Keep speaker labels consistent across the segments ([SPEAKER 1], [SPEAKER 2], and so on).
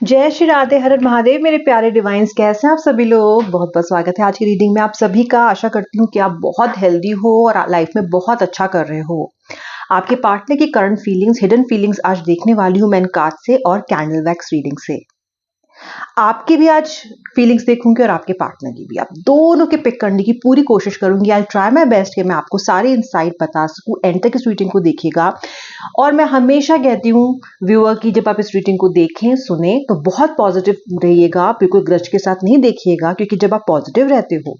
[SPEAKER 1] जय श्री राधे हर हर महादेव मेरे प्यारे डिवाइन्स, कैसे हैं आप सभी लोग। बहुत बहुत स्वागत है आज की रीडिंग में आप सभी का। आशा करती हूँ कि आप बहुत हेल्दी हो और लाइफ में बहुत अच्छा कर रहे हो। आपके पार्टनर की करंट फीलिंग्स, हिडन फीलिंग्स आज देखने वाली हूँ मैं कार्ड से और कैंडल वैक्स रीडिंग से। आपकी भी आज फीलिंग्स देखूंगी और आपके पार्टनर की भी। आप दोनों के पिक करने की पूरी कोशिश करूंगी। आई ट्राई माई बेस्ट कि मैं आपको सारे इंसाइट बता सकूं। एंड तक इस रीडिंग को देखिएगा। और मैं हमेशा कहती हूँ व्यूअर की, जब आप इस रीडिंग को देखें सुने तो बहुत पॉजिटिव रहिएगा, बिल्कुल ग्रज के साथ नहीं देखिएगा। क्योंकि जब आप पॉजिटिव रहते हो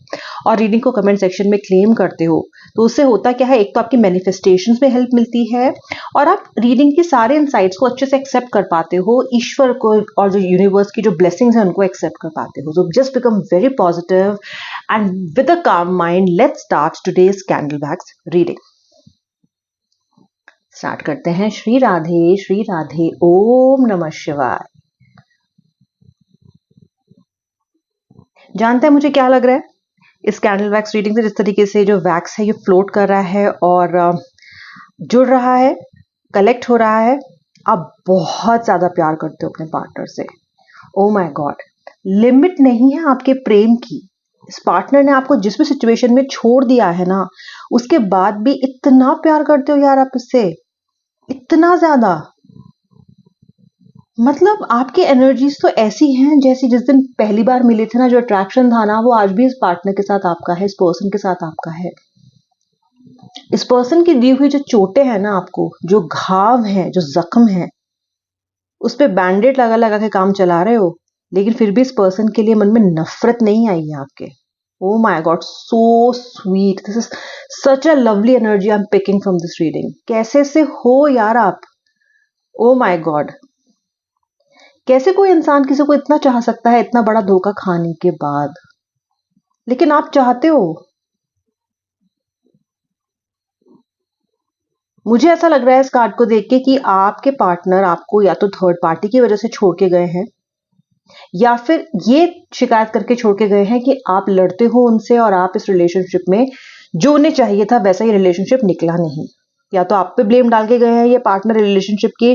[SPEAKER 1] और रीडिंग को कमेंट सेक्शन में क्लेम करते हो तो उससे होता क्या है, एक तो आपकी मैनिफेस्टेशंस में हेल्प मिलती है और आप रीडिंग की सारे इंसाइट्स को अच्छे से एक्सेप्ट कर पाते हो। ईश्वर को और जो यूनिवर्स की जो ब्लेसिंग्स हैं उनको एक्सेप्ट कर पाते हो। So just become very positive and with a काम mind let's start today's candle wax reading. Start करते हैं। श्री राधे ओम नमः शिवाय। जानते हैं मुझे क्या लग रहा है इस कैंडल वैक्स रीडिंग से। जिस तरीके से जो वैक्स है ये फ्लोट कर रहा है और जुड़ रहा है, कलेक्ट हो रहा है। आप बहुत ज्यादा प्यार करते हो अपने पार्टनर से। ओ माय गॉड, लिमिट नहीं है आपके प्रेम की। इस पार्टनर ने आपको जिस भी सिचुएशन में छोड़ दिया है ना, उसके बाद भी इतना प्यार करते हो यार आप इससे, इतना ज्यादा। मतलब आपकी एनर्जीज तो ऐसी हैं जैसी जिस दिन पहली बार मिले थे ना, जो अट्रैक्शन था ना, वो आज भी इस पार्टनर के साथ आपका है, इस पर्सन के साथ आपका है। इस पर्सन की दी हुई जो चोटें हैं ना, आपको जो घाव हैं, जो जख्म है, उस पे बैंडेड लगा लगा के काम चला रहे हो, लेकिन फिर भी इस पर्सन के लिए मन में नफरत नहीं आई है आपके। Oh my God, so sweet. This is such a lovely energy I am picking from this reading. कैसे से हो यार आप। ओ माय गॉड, कैसे कोई इंसान किसी को इतना चाह सकता है इतना बड़ा धोखा खाने के बाद, लेकिन आप चाहते हो। मुझे ऐसा लग रहा है इस कार्ड को देख के कि आपके पार्टनर आपको या तो थर्ड पार्टी की वजह से छोड़ के गए हैं, या फिर ये शिकायत करके छोड़ के गए हैं कि आप लड़ते हो उनसे और आप इस रिलेशनशिप में जो उन्हें चाहिए था वैसा ही रिलेशनशिप निकला नहीं। या तो आप पे ब्लेम डाल के गए हैं ये पार्टनर रिलेशनशिप के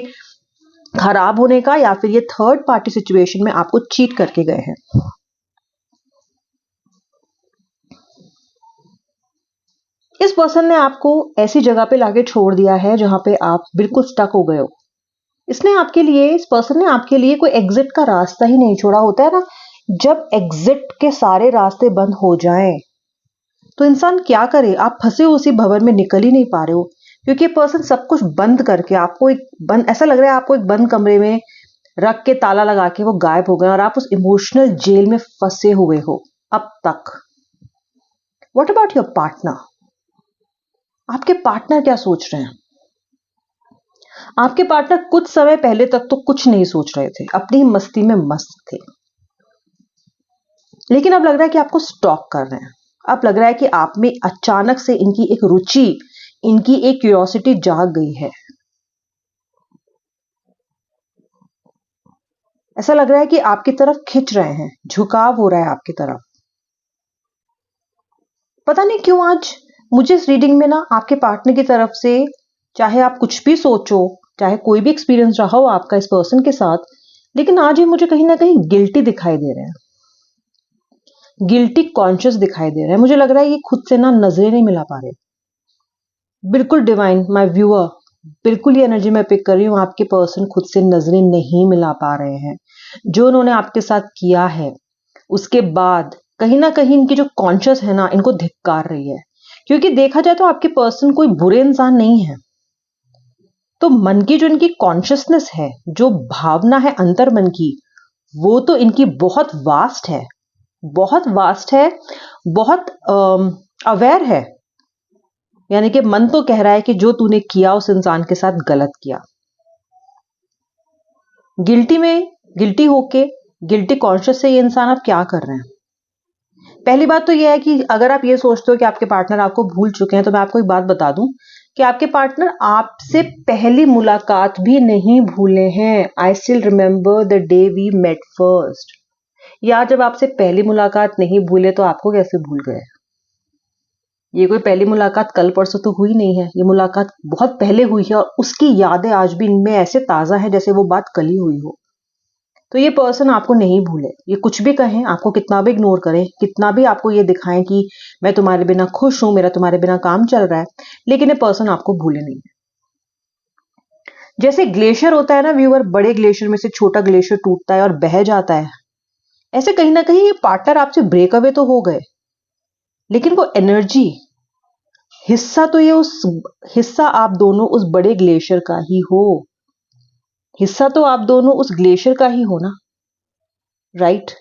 [SPEAKER 1] खराब होने का, या फिर ये थर्ड पार्टी सिचुएशन में आपको चीट करके गए हैं। इस पर्सन ने आपको ऐसी जगह पे लाके छोड़ दिया है जहां पे आप बिल्कुल स्टक हो गए हो। इसने आपके लिए, इस पर्सन ने आपके लिए कोई एग्जिट का रास्ता ही नहीं छोड़ा। होता है ना, जब एग्जिट के सारे रास्ते बंद हो जाएं तो इंसान क्या करे। आप फंसे हो उसी भवन में, निकल ही नहीं पा रहे हो, क्योंकि ये पर्सन सब कुछ बंद करके आपको एक बंद, ऐसा लग रहा है आपको एक बंद कमरे में रख के ताला लगा के वो गायब हो गए और आप उस इमोशनल जेल में फंसे हुए हो अब तक। What about your partner? आपके पार्टनर क्या सोच रहे हैं? आपके पार्टनर कुछ समय पहले तक तो कुछ नहीं सोच रहे थे, अपनी मस्ती में मस्त थे, लेकिन अब लग रहा है कि आपको स्टॉक कर रहे हैं। अब लग रहा है कि आप में अचानक से इनकी एक रुचि, इनकी एक क्यूरियोसिटी जाग गई है। ऐसा लग रहा है कि आपकी तरफ खिंच रहे हैं, झुकाव हो रहा है आपकी तरफ। पता नहीं क्यों आज मुझे इस रीडिंग में ना आपके पार्टनर की तरफ से, चाहे आप कुछ भी सोचो, चाहे कोई भी एक्सपीरियंस रहा हो आपका इस पर्सन के साथ, लेकिन आज ये मुझे कहीं ना कहीं गिल्टी दिखाई दे रहे हैं, गिल्टी कॉन्शियस दिखाई दे रहे हैं। मुझे लग रहा है ये खुद से ना नजरें नहीं मिला पा रहे। बिल्कुल डिवाइन माय व्यूअर, बिल्कुल ये एनर्जी मैं पिक कर रही हूँ। आपके पर्सन खुद से नजरें नहीं मिला पा रहे हैं। जो उन्होंने आपके साथ किया है उसके बाद कहीं ना कहीं इनकी जो कॉन्शियस है ना, इनको धिक्कार रही है। क्योंकि देखा जाए तो आपके पर्सन कोई बुरे इंसान नहीं है, तो मन की जो इनकी कॉन्शियसनेस है, जो भावना है अंतर मन की, वो तो इनकी बहुत वास्ट है, बहुत वास्ट है, बहुत अवेयर है। यानी कि मन तो कह रहा है कि जो तूने किया उस इंसान के साथ गलत किया। गिल्टी में, गिल्टी होके, गिल्टी कॉन्शियस से ये इंसान आप क्या कर रहे हैं? पहली बात तो ये है कि अगर आप ये सोचते हो कि आपके पार्टनर आपको भूल चुके हैं, तो मैं आपको एक बात बता दूं कि आपके पार्टनर आपसे पहली मुलाकात भी नहीं भूले हैं। I still remember the day we met first. या जब आपसे पहली मुलाकात नहीं भूले तो आपको कैसे भूल गए? ये कोई पहली मुलाकात कल परसों तो हुई नहीं है, ये मुलाकात बहुत पहले हुई है और उसकी यादें आज भी इनमें ऐसे ताजा है जैसे वो बात कल ही हुई हो। तो ये पर्सन आपको नहीं भूले, ये कुछ भी कहें, आपको कितना भी इग्नोर करें, कितना भी आपको ये दिखाएं कि मैं तुम्हारे बिना खुश हूं, मेरा तुम्हारे बिना काम चल रहा है, लेकिन ये पर्सन आपको भूले नहीं। जैसे ग्लेशियर होता है ना व्यूअर, बड़े ग्लेशियर में से छोटा ग्लेशियर टूटता है और बह जाता है, ऐसे कहीं ना कहीं ये पार्टनर आपसे ब्रेक अवे तो हो गए, लेकिन वो एनर्जी, हिस्सा तो ये उस हिस्सा आप दोनों उस बड़े ग्लेशियर का ही हो, हिस्सा तो आप दोनों उस ग्लेशियर का ही हो ना, राइट।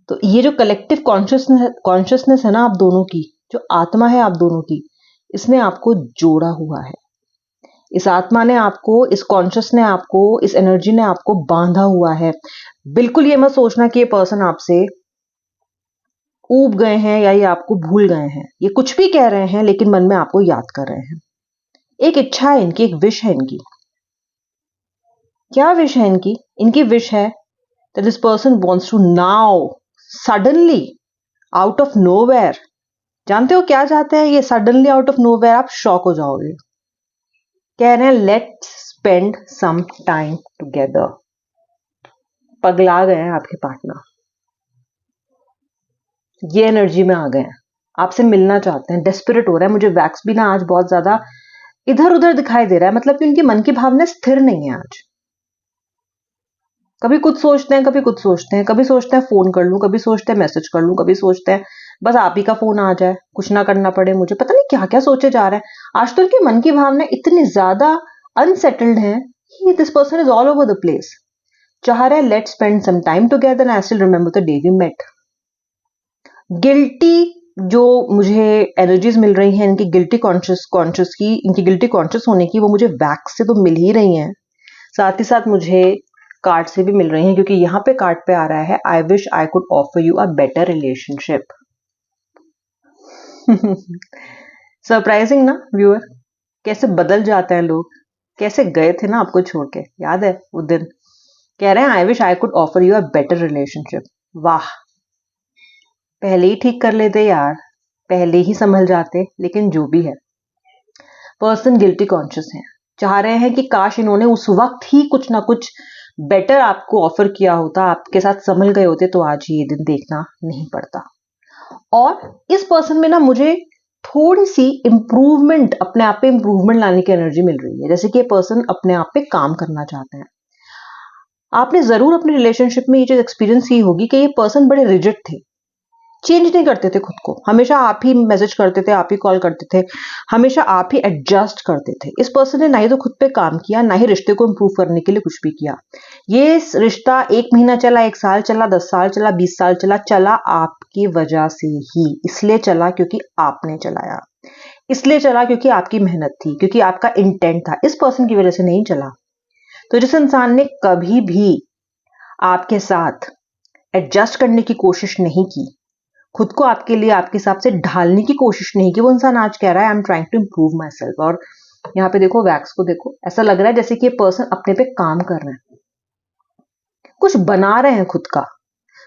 [SPEAKER 1] तो ये जो कलेक्टिव कॉन्शियसनेस है ना आप दोनों की, जो आत्मा है आप दोनों की, इसने आपको जोड़ा हुआ है। इस आत्मा ने आपको, इस कॉन्शियस ने आपको, इस एनर्जी ने आपको बांधा हुआ है। बिल्कुल ये मत सोचना कि ये पर्सन आपसे ऊब गए हैं या ये आपको भूल गए हैं। ये कुछ भी कह रहे हैं लेकिन मन में आपको याद कर रहे हैं। एक इच्छा है इनकी, एक विश है इनकी। क्या विश है इनकी? इनकी विश है that this person wants to now suddenly out of nowhere, जानते हो क्या चाहते हैं ये? सडनली आउट ऑफ नोवेयर आप शॉक हो जाओगे। कह रहे हैं let's spend some time together. पगला गए हैं आपके पार्टनर, ये एनर्जी में आ गए हैं, आपसे मिलना चाहते हैं, डेस्परेट हो रहा है। मुझे वैक्स भी ना आज बहुत ज्यादा इधर उधर दिखाई दे रहा है, मतलब कि उनके मन की भावना स्थिर नहीं है आज। कभी कुछ सोचते हैं, कभी कुछ सोचते हैं, कभी सोचते हैं फोन कर लूं, कभी सोचते हैं मैसेज कर लूं, कभी सोचते हैं बस आप ही का फोन आ जाए, कुछ ना करना पड़े मुझे। पता नहीं क्या क्या सोचे जा रहे हैं। आज तो उनके मन की भावना इतनी ज्यादा अनसेटल्ड है कि this person is all over the place. चाह रहे हैं let's spend some time together, I still remember the day we met. Guilty जो मुझे एनर्जीज मिल रही हैं इनकी गिल्टी कॉन्शियस की, इनकी गिल्टी कॉन्शियस होने की, वो मुझे वैक्स से तो मिल ही रही हैं, साथ ही साथ मुझे कार्ड से भी मिल रही हैं, क्योंकि यहाँ पे कार्ड पे आ रहा है I wish I could offer you a better relationship. Surprising ना व्यूअर, कैसे बदल जाते हैं लोग, कैसे गए थे ना आपको छोड़ के, याद है वो दिन? कह रहे हैं I wish I could offer you a better relationship. वाह, पहले ही ठीक कर लेते यार, पहले ही संभल जाते। लेकिन जो भी है, पर्सन गिल्टी कॉन्शियस है, चाह रहे हैं कि काश इन्होंने उस वक्त ही कुछ ना कुछ बेटर आपको ऑफर किया होता, आपके साथ संभल गए होते तो आज ये दिन देखना नहीं पड़ता। और इस पर्सन में ना मुझे थोड़ी सी इंप्रूवमेंट, अपने आप पे इंप्रूवमेंट लाने की एनर्जी मिल रही है, जैसे कि ये पर्सन अपने आप पे काम करना चाहते हैं। आपने जरूर अपने रिलेशनशिप में ये चीज एक्सपीरियंस की होगी कि ये पर्सन बड़े रिजिड थे, चेंज नहीं करते थे खुद को, हमेशा आप ही मैसेज करते थे, आप ही कॉल करते थे, हमेशा आप ही एडजस्ट करते थे। इस पर्सन ने ना ही तो खुद पे काम किया, ना ही रिश्ते को इंप्रूव करने के लिए कुछ भी किया। ये रिश्ता 1 महीना चला, 1 साल चला, 10 साल चला, 20 साल चला, चला आपकी वजह से ही। इसलिए चला क्योंकि आपने चलाया, इसलिए चला क्योंकि आपकी मेहनत थी, क्योंकि आपका इंटेंट था। इस पर्सन की वजह से नहीं चला। तो जिस इंसान ने कभी भी आपके साथ एडजस्ट करने की कोशिश नहीं की, खुद को आपके लिए, आपके हिसाब से ढालने की कोशिश नहीं की, वो इंसान आज कह रहा है I am trying to improve myself. और यहाँ पे देखो वैक्स को देखो, ऐसा लग रहा है जैसे कि ये पर्सन अपने पे काम कर रहे हैं, कुछ बना रहे हैं खुद का,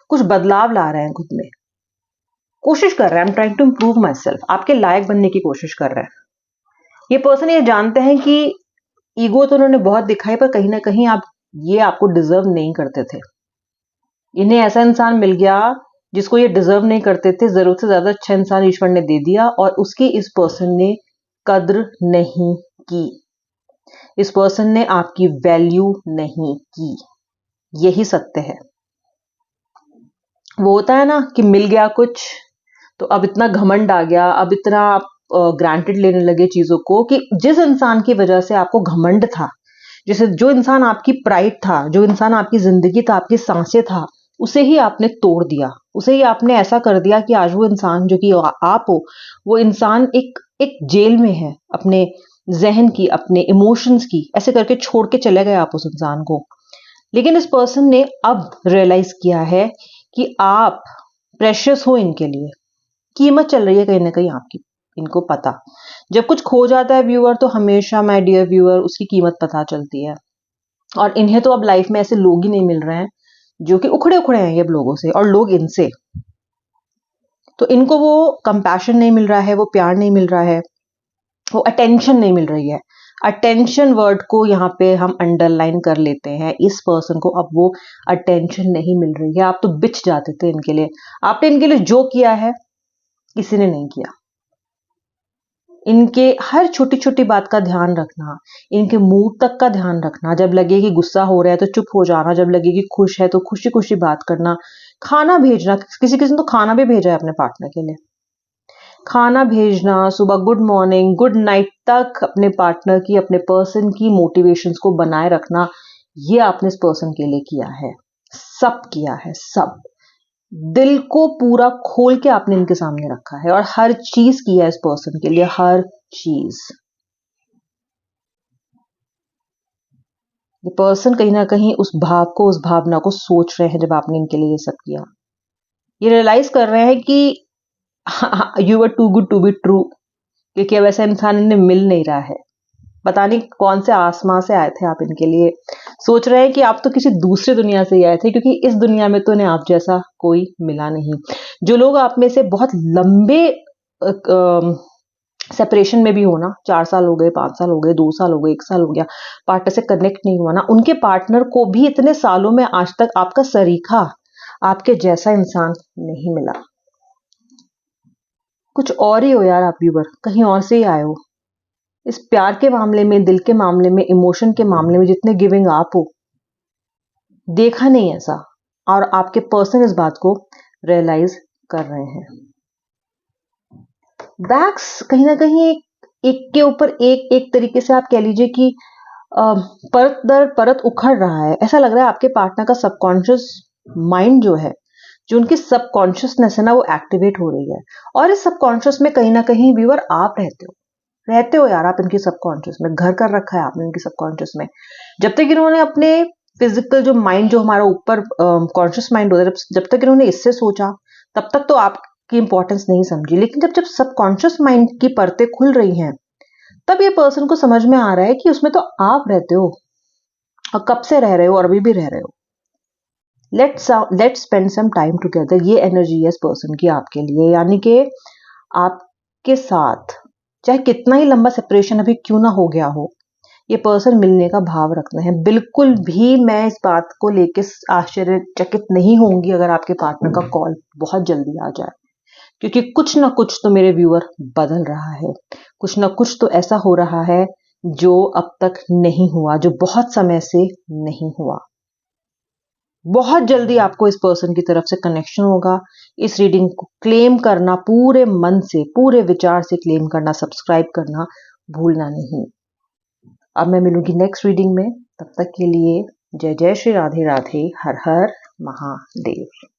[SPEAKER 1] कुछ बदलाव ला रहे हैं खुद में, कोशिश कर रहे हैं I am trying to improve myself, आपके लायक बनने की कोशिश कर रहे हैं। ये पर्सन ये जानते हैं कि ईगो तो उन्होंने बहुत दिखाई, पर कहीं ना कहीं ये आपको डिजर्व नहीं करते थे। इन्हें ऐसा इंसान मिल गया जिसको ये डिजर्व नहीं करते थे, जरूरत से ज्यादा अच्छा इंसान ईश्वर ने दे दिया, और उसकी इस पर्सन ने कद्र नहीं की, इस पर्सन ने आपकी वैल्यू नहीं की। यही सत्य है। वो होता है ना कि मिल गया कुछ तो अब इतना घमंड आ गया, अब इतना आप ग्रांटेड लेने लगे चीजों को, कि जिस इंसान की वजह से आपको घमंड था, जैसे जो इंसान आपकी प्राइड था, जो इंसान आपकी जिंदगी था, आपकी सांसें था, उसे ही आपने तोड़ दिया, उसे ही आपने ऐसा कर दिया कि आज वो इंसान जो कि आप हो, वो इंसान एक एक जेल में है, अपने जहन की, अपने इमोशंस की, ऐसे करके छोड़ के चले गए आप उस इंसान को। लेकिन इस पर्सन ने अब रियलाइज किया है कि आप प्रेशियस हो, इनके लिए कीमत चल रही है कहीं ना कहीं आपकी, इनको पता। जब कुछ खो जाता है व्यूअर, तो हमेशा माय डियर व्यूअर उसकी कीमत पता चलती है। और इन्हें तो अब लाइफ में ऐसे लोग ही नहीं मिल रहे हैं जो कि उखड़े उखड़े हैं ये लोगों से, और लोग इनसे। तो इनको वो कंपैशन नहीं मिल रहा है, वो प्यार नहीं मिल रहा है, वो अटेंशन नहीं मिल रही है। अटेंशन वर्ड को यहाँ पे हम अंडरलाइन कर लेते हैं। इस पर्सन को अब वो अटेंशन नहीं मिल रही है। आप तो बिछ जाते थे इनके लिए। आपने इनके लिए जो किया है किसी ने नहीं किया। इनके हर छोटी छोटी बात का ध्यान रखना, इनके मूड तक का ध्यान रखना। जब लगे कि गुस्सा हो रहा है तो चुप हो जाना, जब लगे कि खुश है तो खुशी खुशी बात करना, खाना भेजना। किसी किसी ने तो खाना भी भेजा है अपने पार्टनर के लिए। खाना भेजना, सुबह गुड मॉर्निंग गुड नाइट तक अपने पार्टनर की, अपने पर्सन की मोटिवेशंस को बनाए रखना, ये आपने इस पर्सन के लिए किया है। सब किया है, सब दिल को पूरा खोल के आपने इनके सामने रखा है और हर चीज किया है इस पर्सन के लिए, हर चीज। ये पर्सन कहीं ना कहीं उस भाव को, उस भावना को सोच रहे हैं जब आपने इनके लिए ये सब किया। ये रियलाइज कर रहे हैं कि you are too good to be true, क्योंकि अब ऐसा इंसान इन्हें मिल नहीं रहा है। पता नहीं कौन से आसमां से आए थे आप इनके लिए। सोच रहे हैं कि आप तो किसी दूसरे दुनिया से ही आए थे, क्योंकि इस दुनिया में तो इन्हें आप जैसा कोई मिला नहीं। जो लोग आप में से बहुत लंबे सेपरेशन में भी हो ना, 4 साल हो गए, 5 साल हो गए, 2 साल हो गए, 1 साल हो गया, पार्टनर से कनेक्ट नहीं हुआ ना, उनके पार्टनर को भी इतने सालों में आज तक आपका सरीखा, आपके जैसा इंसान नहीं मिला। कुछ और ही हो यार आप व्यूवर, कहीं और से ही आए हो। इस प्यार के मामले में, दिल के मामले में, इमोशन के मामले में जितने गिविंग आप हो, देखा नहीं ऐसा। और आपके पर्सन इस बात को रियलाइज कर रहे हैं। बैक्स कहीं ना कहीं एक के ऊपर एक एक तरीके से आप कह लीजिए कि परत दर परत उखड़ रहा है। ऐसा लग रहा है आपके पार्टनर का सबकॉन्शियस माइंड जो है, जो उनकी सबकॉन्शियसनेस है ना, वो एक्टिवेट हो रही है। और इस सबकॉन्शियस में कहीं ना कहीं व्यूअर आप रहते हो यार। आप इनकी सबकॉन्शियस में घर कर रखा है आपने इनकी सबकॉन्शियस में। जब तक इन्होंने अपने फिजिकल जो माइंड, जो हमारा ऊपर कॉन्शियस माइंड होता है, जब तक इन्होंने इससे सोचा तब तक तो आपकी इंपॉर्टेंस नहीं समझी। लेकिन जब जब सबकॉन्शियस माइंड की परतें खुल रही हैं, तब ये पर्सन को समझ में आ रहा है कि उसमें तो आप रहते हो, और कब से रह रहे हो और अभी भी रह रहे हो। Let's spend some time together. ये एनर्जी है इस पर्सन की आपके लिए, यानी कि आपके साथ चाहे कितना ही लंबा सेपरेशन अभी क्यों ना हो गया हो, ये पर्सन मिलने का भाव रखना है। बिल्कुल भी मैं इस बात को लेके आश्चर्यचकित नहीं होंगी अगर आपके पार्टनर का कॉल बहुत जल्दी आ जाए, क्योंकि कुछ ना कुछ तो मेरे व्यूअर बदल रहा है। कुछ ना कुछ तो ऐसा हो रहा है जो अब तक नहीं हुआ, जो बहुत समय से नहीं हुआ। बहुत जल्दी आपको इस पर्सन की तरफ से कनेक्शन होगा। इस रीडिंग को क्लेम करना, पूरे मन से, पूरे विचार से क्लेम करना, सब्सक्राइब करना भूलना नहीं। अब मैं मिलूंगी नेक्स्ट रीडिंग में। तब तक के लिए जय जय श्री राधे राधे, हर हर महादेव।